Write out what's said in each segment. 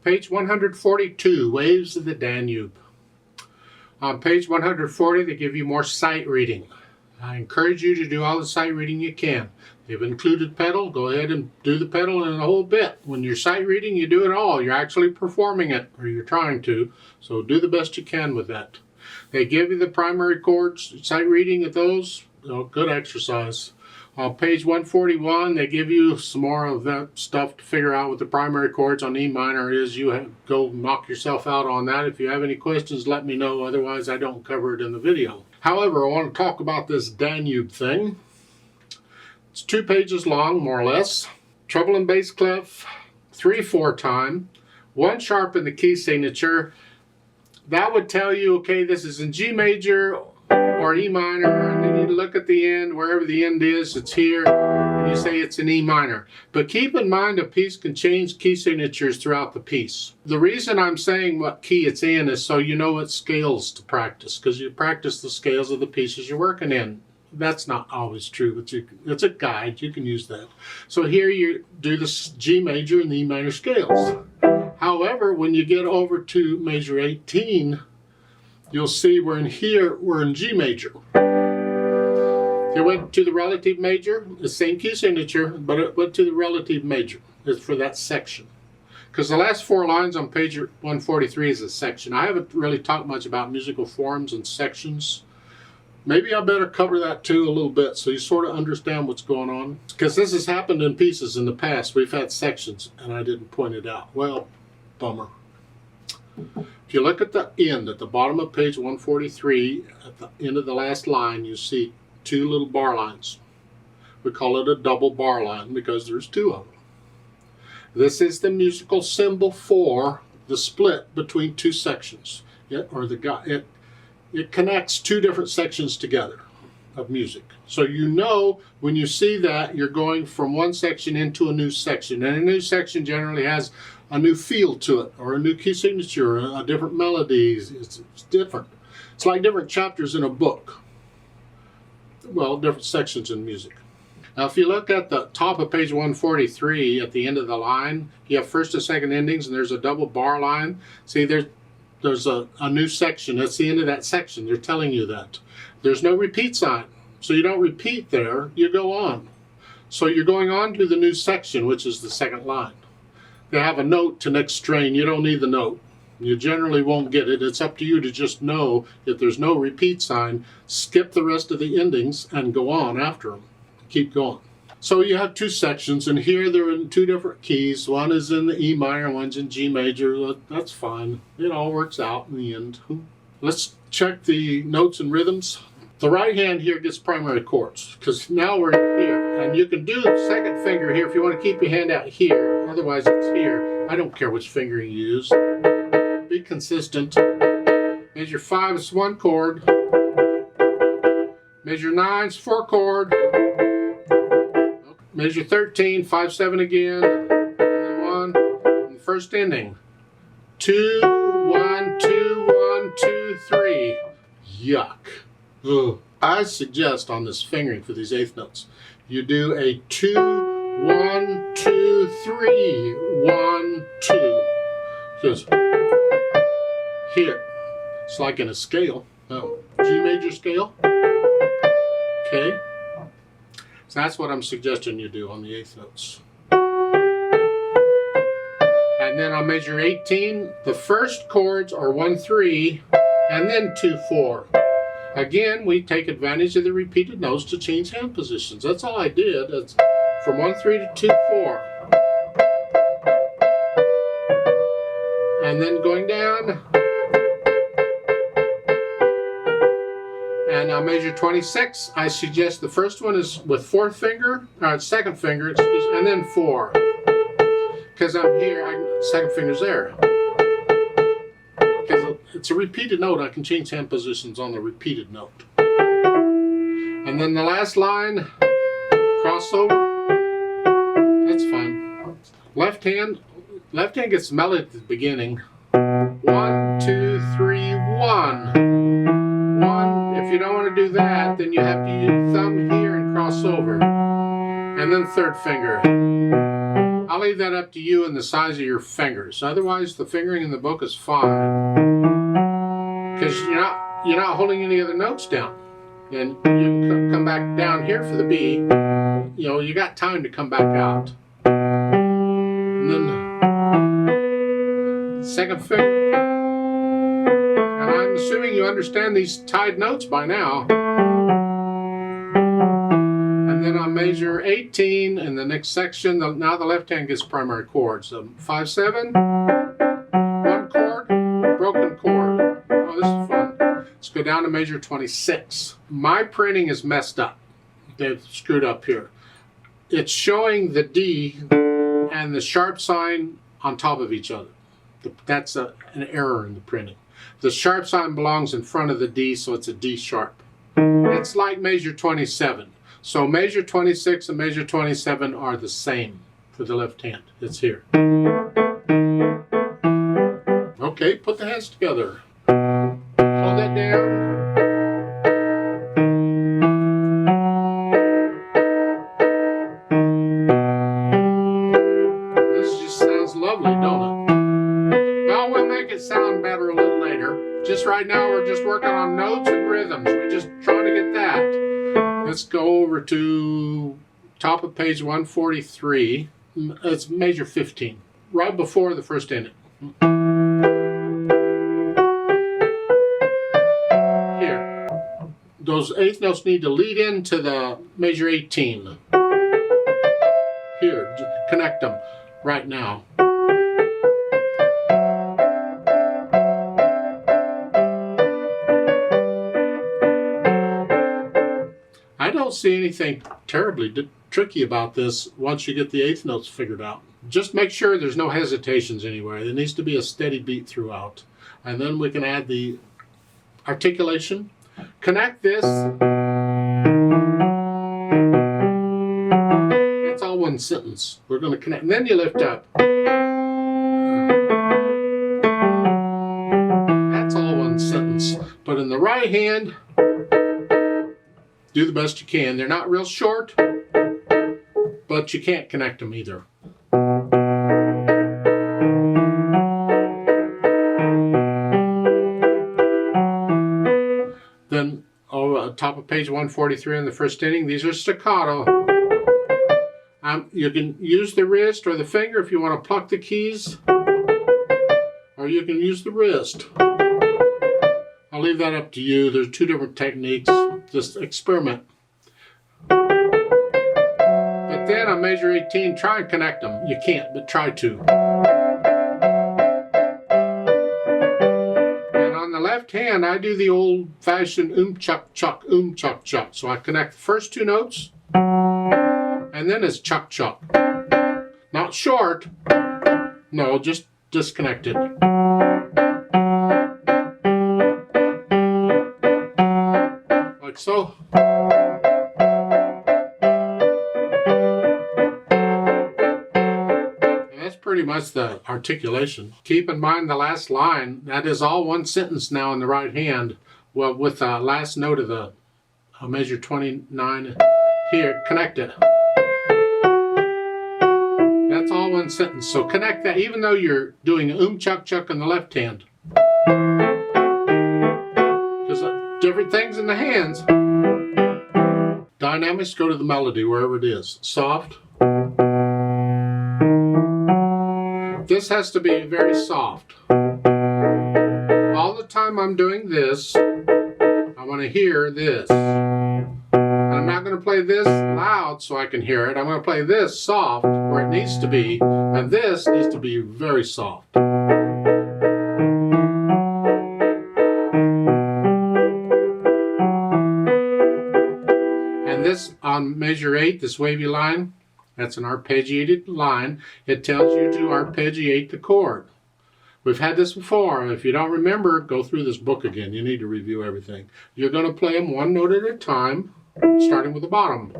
Page 142, Waves of the Danube. On page 140, they give you more sight reading. I encourage you to do all the sight reading you can. They've included pedal. Go ahead and do the pedal and the whole bit. When you're sight reading, you do it all. You're actually performing it, or you're trying to. So do the best you can with that. They give you the primary chords, sight reading of those. Good exercise. On page 141, they give you some more of that stuff to figure out what the primary chords on E minor is. You go knock yourself out on that. If you have any questions, let me know. Otherwise, I don't cover it in the video. However, I want to talk about this Danube thing. It's 2 pages long, more or less. Treble and bass clef, 3/4 time, 1 sharp in the key signature. That would tell you, okay, this is in G major or E minor, and then you look at the end, wherever the end is, it's here, and you say it's in E minor. But keep in mind, a piece can change key signatures throughout the piece. The reason I'm saying what key it's in is so you know what scales to practice, because you practice the scales of the pieces you're working in. That's not always true, but it's a guide. You can use that. So here you do the G major and the E minor scales. However, when you get over to measure 18, you'll see we're in G major. If you went to the relative major, the same key signature, but it went to the relative major. It's for that section. Because the last 4 lines on page 143 is a section. I haven't really talked much about musical forms and sections. Maybe I better cover that too a little bit so you sort of understand what's going on. Because this has happened in pieces in the past. We've had sections and I didn't point it out. Well, bummer. If you look at the end, at the bottom of page 143, at the end of the last line, you see 2 little bar lines. We call it a double bar line because there's 2 of them. This is the musical symbol for the split between 2 sections. It connects 2 different sections together of music. So you know when you see that, you're going from one section into a new section. And a new section generally has a new feel to it, or a new key signature, a different melody. It's different. It's like different chapters in a book. Well, different sections in music. Now, if you look at the top of page 143, at the end of the line, you have first and second endings, and there's a double bar line. See, there's a new section. That's the end of that section. They're telling you that. There's no repeat sign. So you don't repeat there, you go on. So you're going on to the new section, which is the second line. They have a note to next strain. You don't need the note. You generally won't get it. It's up to you to just know if there's no repeat sign, skip the rest of the endings and go on after them. Keep going. So you have 2 sections, and here they're in 2 different keys. One is in the E minor, one's in G major. That's fine. It all works out in the end. Let's check the notes and rhythms. The right hand here gets primary chords, because now we're here. And you can do the second finger here if you want to keep your hand out here. Otherwise, it's here. I don't care which finger you use. Be consistent. Measure 5 is 1 chord. Measure 9 is 4 chord. Measure 13, 5, 7 again, and then 1, and the first ending. 2, 1, 2, 1, 2, 3. Yuck. Ugh. I suggest on this fingering for these 8th notes, you do a 2, 1, 2, 3, 1, 2. Just here. It's like in a scale. G major scale. Okay. So that's what I'm suggesting you do on the 8th notes. And then on measure 18, the first chords are 1, 3, and then 2, 4. Again, we take advantage of the repeated notes to change hand positions. That's all I did. It's from 1, 3 to 2, 4. And then going down. And now measure 26, I suggest the first one is with 4th finger, or 2nd finger, excuse me, and then 4. Because I'm here, 2nd finger's there. Because it's a repeated note, I can change hand positions on the repeated note. And then the last line, crossover, that's fine. Left hand gets melody at the beginning. 1, 2, 3, 1. If you don't want to do that, then you have to use thumb here and cross over. And then 3rd finger. I'll leave that up to you and the size of your fingers. Otherwise, the fingering in the book is fine, because you're not holding any other notes down. And you can come back down here for the B. You know, you got time to come back out. And then the second finger. And I'm assuming you understand these tied notes by now. And then on measure 18 in the next section, now the left hand gets primary chords. So 5/7, one chord, broken chord. Oh, this is fun. Let's go down to measure 26. My printing is messed up. They've screwed up here. It's showing the D and the sharp sign on top of each other. That's an error in the printing. The sharp sign belongs in front of the D, so it's a D sharp. It's like measure 27. So measure 26 and measure 27 are the same for the left hand. It's here. Okay, put the hands together. Hold that down. This just sounds lovely, don't it? Well, we'll make it sound better a little later. Just right now, we're just working on notes and rhythms. We're just trying to get that. Let's go over to top of page 143. It's measure 15, right before the first ending. Here, those eighth notes need to lead into the measure 18. Here, connect them right now. I don't see anything terribly tricky about this once you get the eighth notes figured out. Just make sure there's no hesitations anywhere. There needs to be a steady beat throughout. And then we can add the articulation. Connect this. That's all one sentence. We're going to connect. And then you lift up. That's all one sentence. But in the right hand, do the best you can. They're not real short, but you can't connect them either. Then, top of page 143 in the first inning, these are staccato. You can use the wrist or the finger if you want to pluck the keys, or you can use the wrist. I'll leave that up to you. There's two different techniques. Just experiment. But then on measure 18, try and connect them. You can't, but try to. And on the left hand, I do the old-fashioned chuck chuck chuck chuck. So I connect the first two notes, and then it's chuck chuck. Not short. No, just disconnected. Like so. And that's pretty much the articulation. Keep in mind the last line. That is all one sentence now in the right hand. Well, with the last note of the measure 29 here, connect it. That's all one sentence. So connect that, even though you're doing chuck chuck in the left hand. Because different things in the hands. Dynamics, go to the melody wherever it is. Soft. This has to be very soft. All the time I'm doing this, I want to hear this. And I'm not going to play this loud so I can hear it. I'm going to play this soft where it needs to be, and this needs to be very soft. And this on measure 8, this wavy line, that's an arpeggiated line. It tells you to arpeggiate the chord. We've had this before. If you don't remember, go through this book again. You need to review everything. You're going to play them one note at a time, starting with the bottom.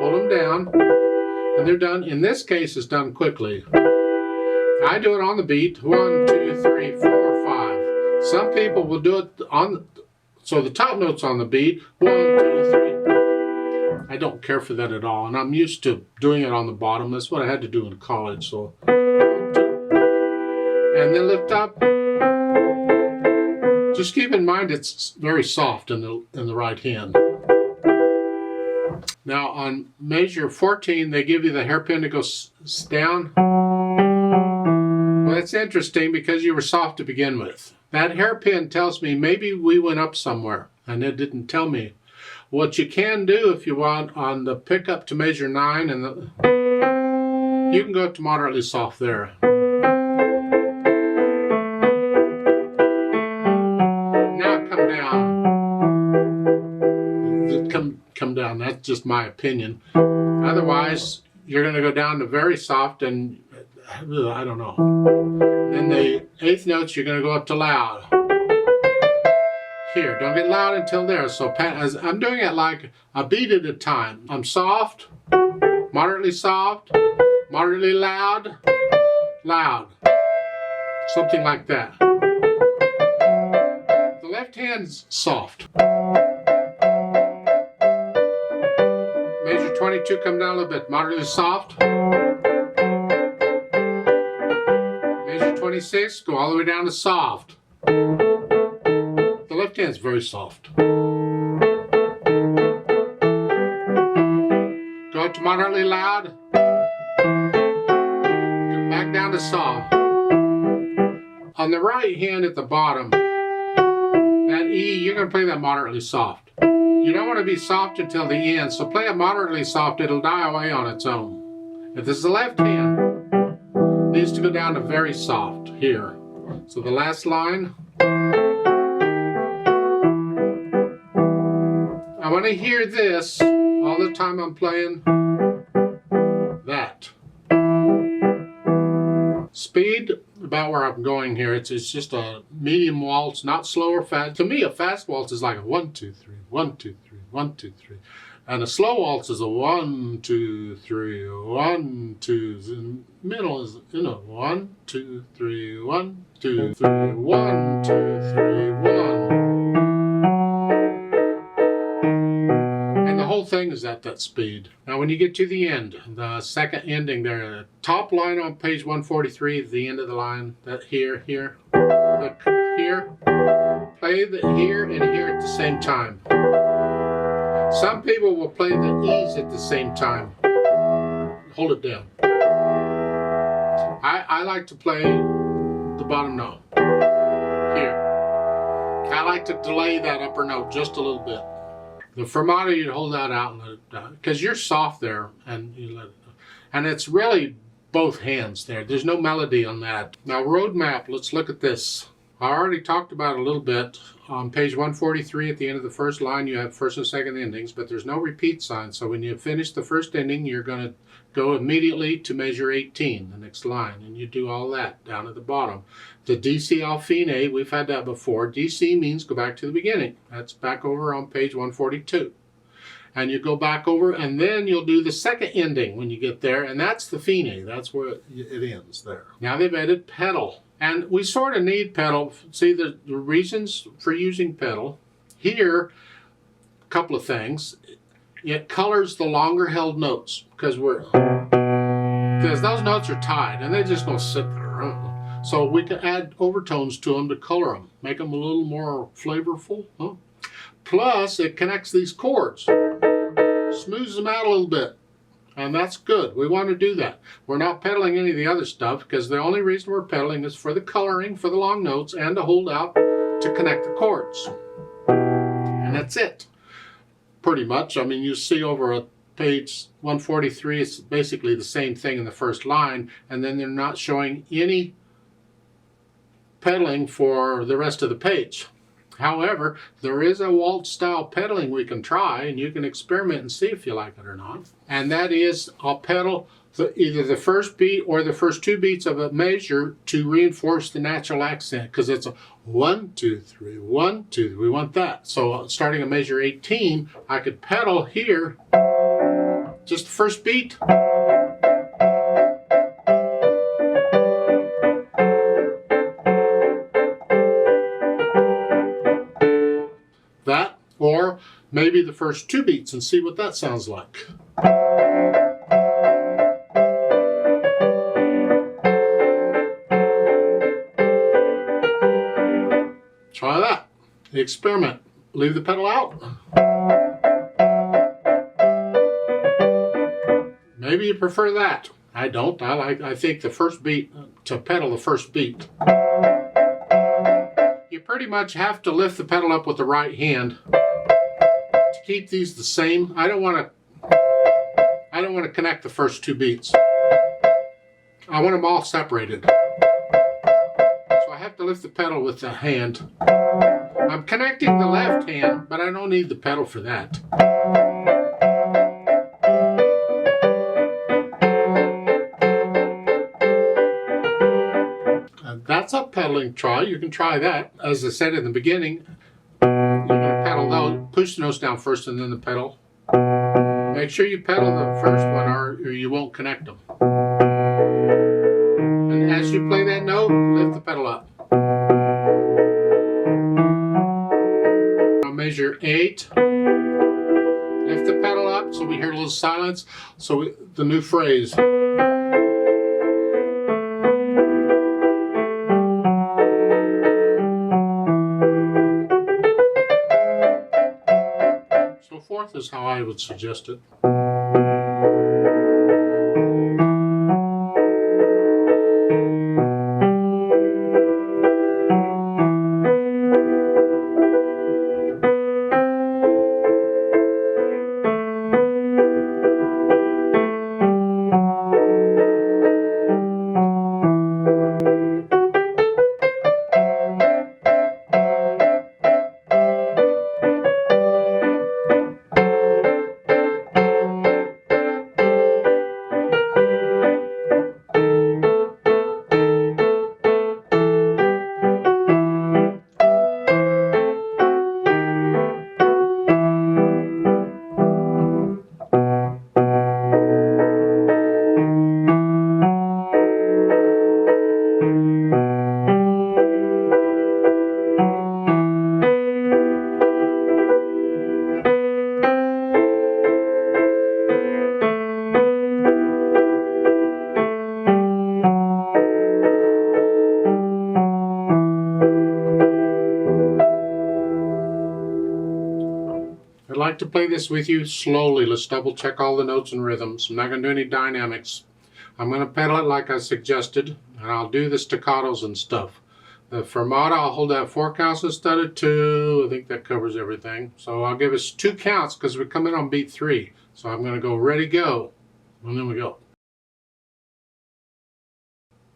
Hold them down, and they're done. In this case, it's done quickly. I do it on the beat. 1, 2, 3, 4, 5. Some people will do it on, so the top note's on the beat. 1, 2, 3. I don't care for that at all, and I'm used to doing it on the bottom. That's what I had to do in college. So, and then lift up. Just keep in mind it's very soft in the right hand. Now on measure 14, they give you the hairpin that goes down. Well, that's interesting because you were soft to begin with. That hairpin tells me maybe we went up somewhere, and it didn't tell me. What you can do if you want on the pickup to measure 9, and you can go up to moderately soft there. Now come down. Come down. That's just my opinion. Otherwise, you're going to go down to very soft, and I don't know. Then the 8th notes, you're going to go up to loud. Here, don't get loud until there. So as I'm doing it like a beat at a time. I'm soft, moderately loud, loud. Something like that. The left hand's soft. Measure 22, come down a little bit. Moderately soft. Measure 26, go all the way down to soft. The left hand's very soft. Go up to moderately loud. Get back down to soft. On the right hand at the bottom, that E, you're going to play that moderately soft. You don't want to be soft until the end, so play it moderately soft. It'll die away on its own. If this is the left hand, it needs to go down to very soft here. So the last line. I want to hear this all the time I'm playing that. Speed, about where I'm going here, it's just a medium waltz, not slow or fast. To me, a fast waltz is like a 1, 2, 3, 1, 2, 3, 1, 2, 3. And a slow waltz is a 1, 2, 3, 1, 2. The middle is, 1, 2, 3, 1, 2, 3, 1, 2, 3, 1. The whole thing is at that speed. Now when you get to the end, the second ending there, the top line on page 143 is the end of the line. That here, here, here. Play the here and here at the same time. Some people will play the E's at the same time. Hold it down. I like to play the bottom note. Here. I like to delay that upper note just a little bit. The fermata, you'd hold that out and let it down, because you're soft there, and you let it down. And it's really both hands there. There's no melody on that. Now, roadmap, let's look at this. I already talked about it a little bit. On page 143, at the end of the first line, you have first and second endings, but there's no repeat sign. So when you finish the first ending, you're going to go immediately to measure 18, the next line, and you do all that down at the bottom. The DC al fine, we've had that before. DC means go back to the beginning. That's back over on page 142. And you go back over, and then you'll do the second ending when you get there, and that's the fine. That's where it ends there. Now they've added pedal. And we sort of need pedal. See the reasons for using pedal. Here, a couple of things. It colors the longer held notes because those notes are tied and they're just going to sit there. So we can add overtones to them to color them, make them a little more flavorful. Huh? Plus, it connects these chords, smooths them out a little bit. And that's good. We want to do that. We're not pedaling any of the other stuff because the only reason we're pedaling is for the coloring, for the long notes, and to hold out to connect the chords. And that's it. Pretty much. I mean, you see over at page 143, it's basically the same thing in the first line, and then they're not showing any pedaling for the rest of the page. However, there is a waltz style pedaling we can try, and you can experiment and see if you like it or not. And that is, I'll pedal either the first beat or the first 2 beats of a measure to reinforce the natural accent, because it's a 1, 2, 3, 1, 2. We want that. So starting at measure 18, I could pedal here, just the first beat. maybe the first 2 beats and see what that sounds like. Try that. Experiment. Leave the pedal out. Maybe you prefer that. I don't. I think the first beat, to pedal the first beat. You pretty much have to lift the pedal up with the right hand to keep these the same. I don't want to connect the first 2 beats. I want them all separated. So I have to lift the pedal with the hand. I'm connecting the left hand, but I don't need the pedal for that. That's a pedaling try. You can try that. As I said in the beginning, you're going to pedal those, push the notes down first and then the pedal. Make sure you pedal the first one or you won't connect them. And as you play that note, lift the pedal up. I'll measure 8. Lift the pedal up so we hear a little silence. So the new phrase. Fourth is how I would suggest it. I'd like to play this with you slowly. Let's double check all the notes and rhythms. I'm not going to do any dynamics. I'm going to pedal it like I suggested, and I'll do the staccatos and stuff. The fermata, I'll hold that 4 counts instead of 2. I think that covers everything. So I'll give us 2 counts because we're coming on beat 3. So I'm going to go ready, go, and then we go.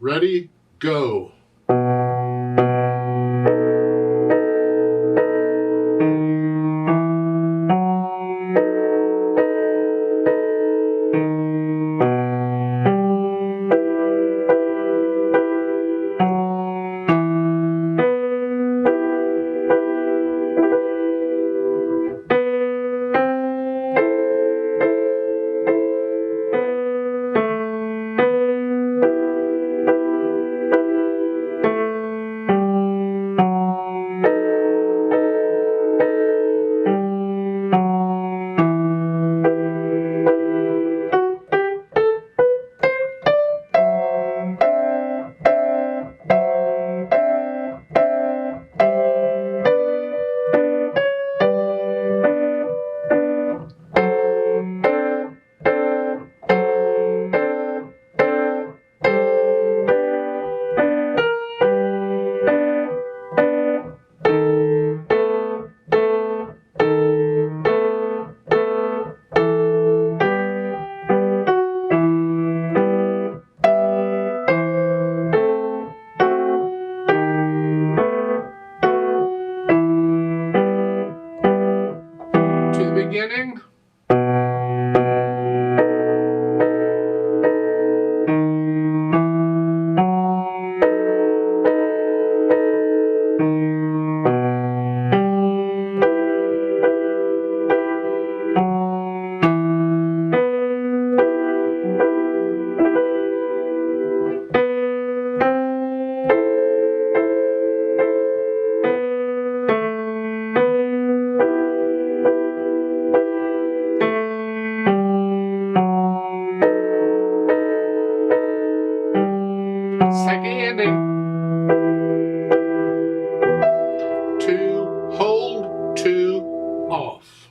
Ready, go. Second ending. 2, hold, 2, off.